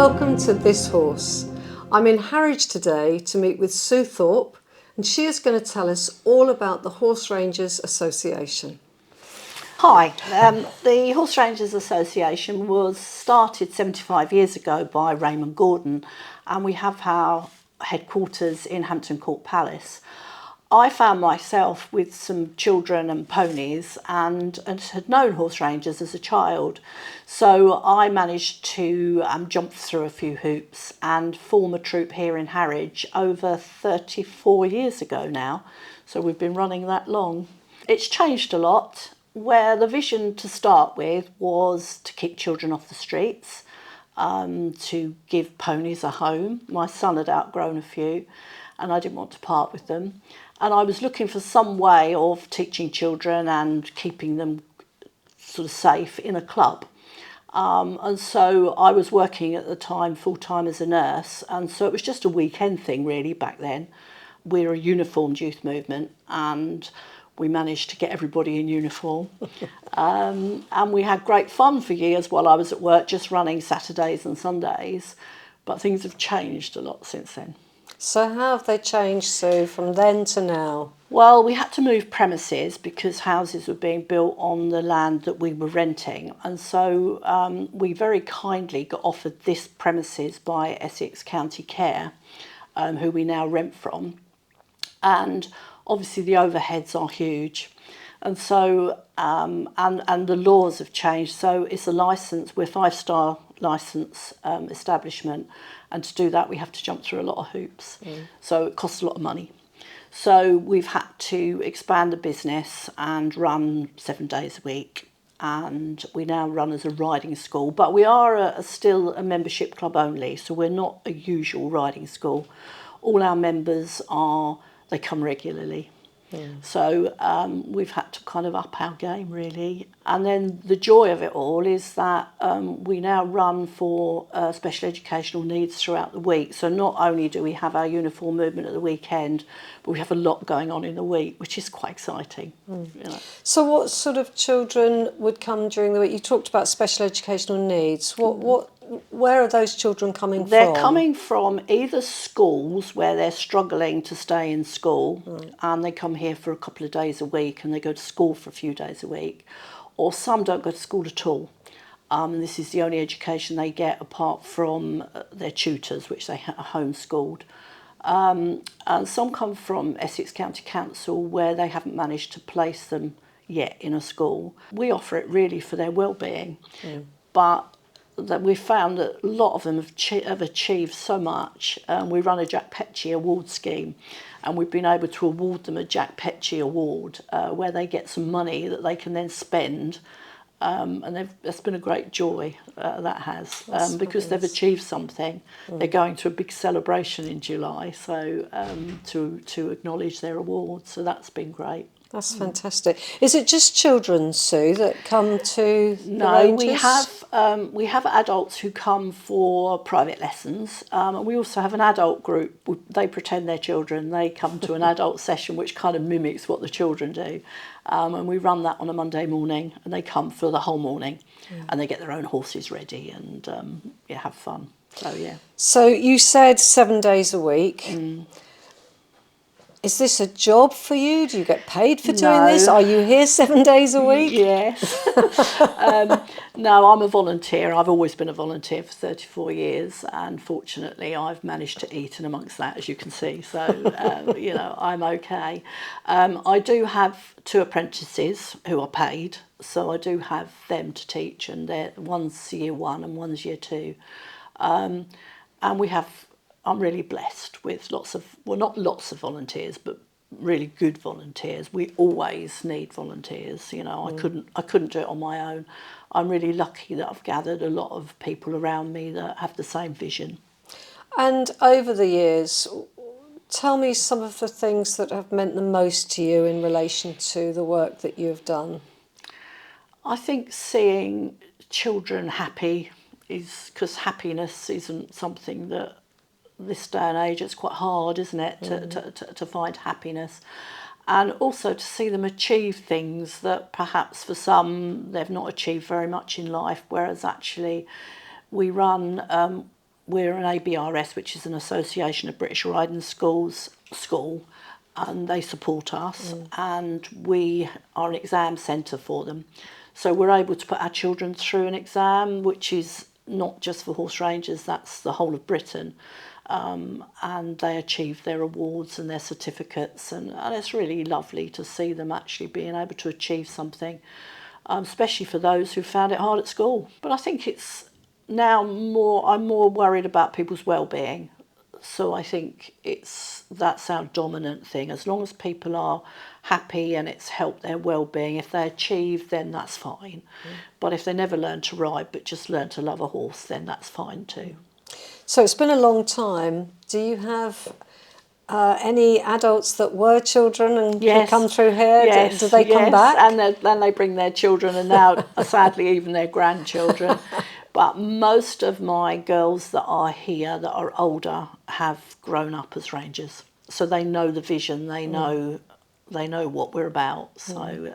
welcome to This Horse. I'm in Harwich today to meet with Sioux Thorpe, and she is going to tell us all about the Horse Rangers Association. Hi, the Horse Rangers Association was started 75 years ago by Raymond Gordon, and we have our headquarters in Hampton Court Palace. I found myself with some children and ponies and had known horse rangers as a child. So I managed to jump through a few hoops and form a troupe here in Harwich over 34 years ago now. So we've been running that long. It's changed a lot, where the vision to start with was to keep children off the streets, to give ponies a home. My son had outgrown a few and I didn't want to part with them. And I was looking for some way of teaching children and keeping them sort of safe in a club. And so I was working at the time full-time as a nurse, and so it was just a weekend thing really back then. We're a uniformed youth movement and we managed to get everybody in uniform. And we had great fun for years while I was at work, just running Saturdays and Sundays. But things have changed a lot since then. So how have they changed, Sue, from then to now? Well, we had to move premises because houses were being built on the land that we were renting. And so we very kindly got offered this premises by Essex County Care, who we now rent from. And obviously the overheads are huge. And so, and the laws have changed. So it's a licence, we're 5-star licence establishment. And to do that, we have to jump through a lot of hoops. So it costs a lot of money. So we've had to expand the business and run 7 days a week. And we now run as a riding school, but we are still a membership club only. So we're not a usual riding school. All our members they come regularly. So we've had to kind of up our game really. And then the joy of it all is that we now run for special educational needs throughout the week. So not only do we have our uniform movement at the weekend, but we have a lot going on in the week, which is quite exciting. You know. So what sort of children would come during the week? You talked about special educational needs. Where are those children coming from? They're coming from either schools where they're struggling to stay in school, and they come here for a couple of days a week and they go to school for a few days a week, or some don't go to school at all. This is the only education they get apart from their tutors, which they are homeschooled. And some come from Essex County Council where they haven't managed to place them yet in a school. We offer it really for their well-being, but that we've found that a lot of them have achieved so much. We run a Jack Petchey award scheme, and we've been able to award them a Jack Petchey award where they get some money that they can then spend, and that's been a great joy, that has, because they've achieved something. They're going to a big celebration in July, so to acknowledge their award, so that's been great. That's fantastic. Is it just children, Sue, that come to the No, Rangers? we have adults who come for private lessons. And we also have an adult group. They pretend they're children. They come to an adult session which kind of mimics what the children do. And we run that on a Monday morning, and they come for the whole morning, and they get their own horses ready and have fun. So yeah. So you said 7 days a week. Is this a job for you? Do you get paid for doing this? Are you here 7 days a week? Yes. No, I'm a volunteer. I've always been a volunteer for 34 years, and fortunately I've managed to eat in amongst that, as you can see. So, I'm okay. I do have 2 apprentices who are paid, so I do have them to teach, and one's year 1 and one's year 2. And I'm really blessed with not lots of volunteers, but really good volunteers. We always need volunteers. I couldn't do it on my own. I'm really lucky that I've gathered a lot of people around me that have the same vision. And over the years, tell me some of the things that have meant the most to you in relation to the work that you've done. I think seeing children happy is, because happiness isn't something that this day and age, it's quite hard, isn't it, to find happiness, and also to see them achieve things that perhaps for some they've not achieved very much in life, whereas actually we run we're an ABRS, which is an Association of British Riding Schools school, and they support us, and we are an exam centre for them. So we're able to put our children through an exam, which is not just for horse rangers, that's the whole of Britain. And they achieve their awards and their certificates, and it's really lovely to see them actually being able to achieve something, especially for those who found it hard at school. But I think it's now I'm more worried about people's well-being. So I think that's our dominant thing. As long as people are happy and it's helped their well-being, if they achieve, then that's fine. But if they never learn to ride but just learn to love a horse, then that's fine too. So it's been a long time. Do you have any adults that were children and Yes. come through here? Yes, Do they come back? And then they bring their children, and now sadly even their grandchildren. But most of my girls that are here that are older have grown up as rangers, so they know the vision. They know what we're about. So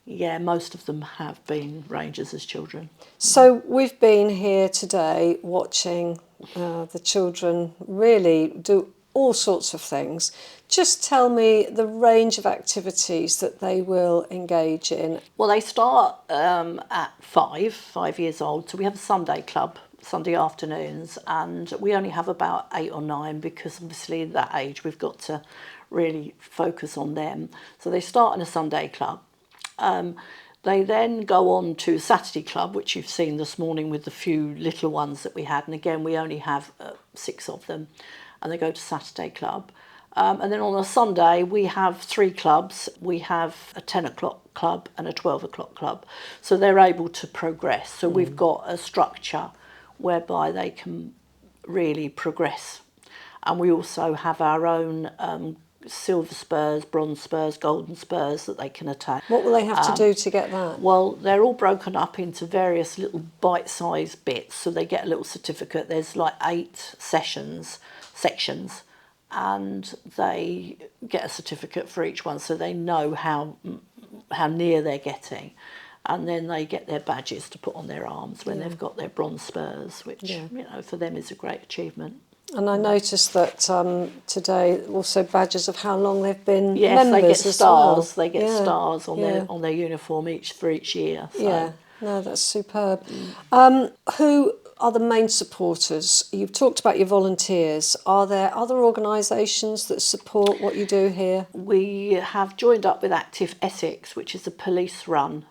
most of them have been rangers as children. So we've been here today watching the children really do all sorts of things. Just tell me the range of activities that they will engage in. Well, they start at 5 years old. So we have a Sunday club, Sunday afternoons, and we only have about 8 or 9 because obviously at that age we've got to really focus on them. So they start in a Sunday club. They then go on to Saturday club, which you've seen this morning with the few little ones that we had. And again, we only have 6 of them. And they go to Saturday club. And then on a Sunday, we have 3 clubs. We have a 10 o'clock club and a 12 o'clock club. So they're able to progress. So we've got a structure whereby they can really progress. And we also have our own silver spurs, bronze spurs, golden spurs that they can attain. What will they have to do to get that? Well, they're all broken up into various little bite-sized bits, so they get a little certificate. There's like 8 sections, and they get a certificate for each one, so they know how near they're getting. And then they get their badges to put on their arms when they've got their bronze spurs, which for them is a great achievement. And I noticed that today also badges of how long they've been Yes, members they get as stars. well. They get stars on their uniform for each year. So. Yeah, no, that's superb. Who are the main supporters? You've talked about your volunteers. Are there other organisations that support what you do here? We have joined up with Active Essex, which is a police-run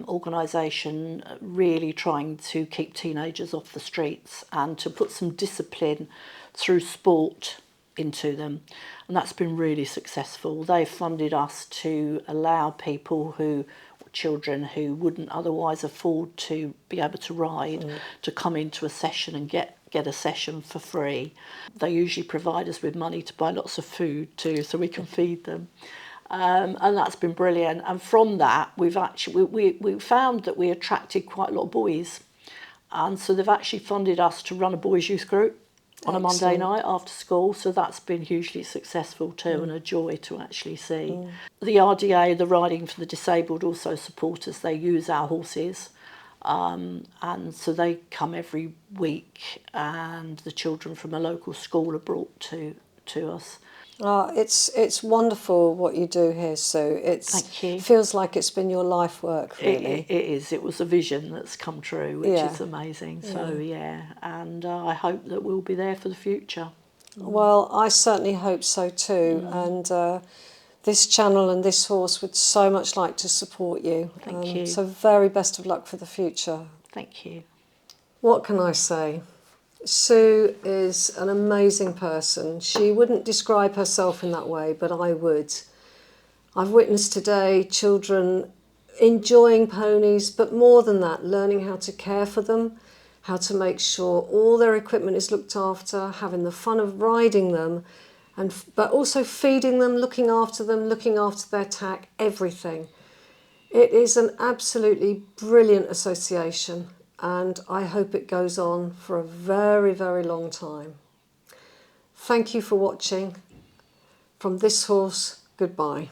organisation really trying to keep teenagers off the streets and to put some discipline through sport into them, and that's been really successful. They've funded us to allow children who wouldn't otherwise afford to be able to ride to come into a session and get a session for free. They usually provide us with money to buy lots of food too, so we can feed them. And that's been brilliant. And from that, we found that we attracted quite a lot of boys, and so they've actually funded us to run a boys' youth group on a Monday night after school, so that's been hugely successful too, and a joy to actually see. The RDA, the Riding for the Disabled, also support us. They use our horses, and so they come every week, and the children from a local school are brought to us. It's wonderful what you do here, Sue. Thank you. It feels like it's been your life work, really. It is. It was a vision that's come true, which is amazing. So, and I hope that we'll be there for the future. Well, I certainly hope so too. And this channel and this horse would so much like to support you. Thank you. So very best of luck for the future. Thank you. What can I say? Sue is an amazing person. She wouldn't describe herself in that way, but I would. I've witnessed today children enjoying ponies, but more than that, learning how to care for them, how to make sure all their equipment is looked after, having the fun of riding them, but also feeding them, looking after their tack, everything. It is an absolutely brilliant association, and I hope it goes on for a very, very long time. Thank you for watching. From this horse, goodbye.